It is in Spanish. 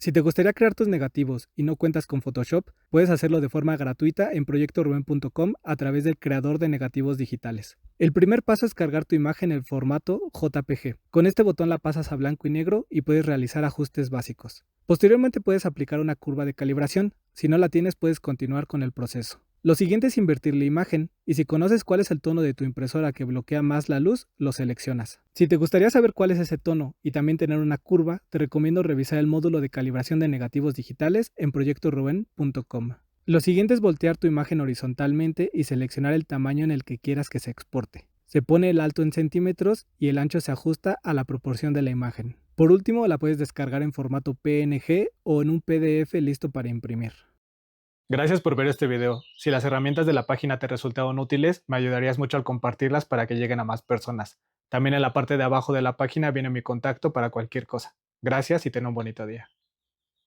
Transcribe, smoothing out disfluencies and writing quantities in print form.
Si te gustaría crear tus negativos y no cuentas con Photoshop, puedes hacerlo de forma gratuita en proyectoruben.com a través del creador de negativos digitales. El primer paso es cargar tu imagen en formato JPG. Con este botón la pasas a blanco y negro y puedes realizar ajustes básicos. Posteriormente puedes aplicar una curva de calibración. Si no la tienes, puedes continuar con el proceso. Lo siguiente es invertir la imagen, y si conoces cuál es el tono de tu impresora que bloquea más la luz, lo seleccionas. Si te gustaría saber cuál es ese tono y también tener una curva, te recomiendo revisar el módulo de calibración de negativos digitales en proyectoruben.com. Lo siguiente es voltear tu imagen horizontalmente y seleccionar el tamaño en el que quieras que se exporte. Se pone el alto en centímetros y el ancho se ajusta a la proporción de la imagen. Por último, la puedes descargar en formato PNG o en un PDF listo para imprimir. Gracias por ver este video. Si las herramientas de la página te resultaron útiles, me ayudarías mucho al compartirlas para que lleguen a más personas. También en la parte de abajo de la página viene mi contacto para cualquier cosa. Gracias y ten un bonito día.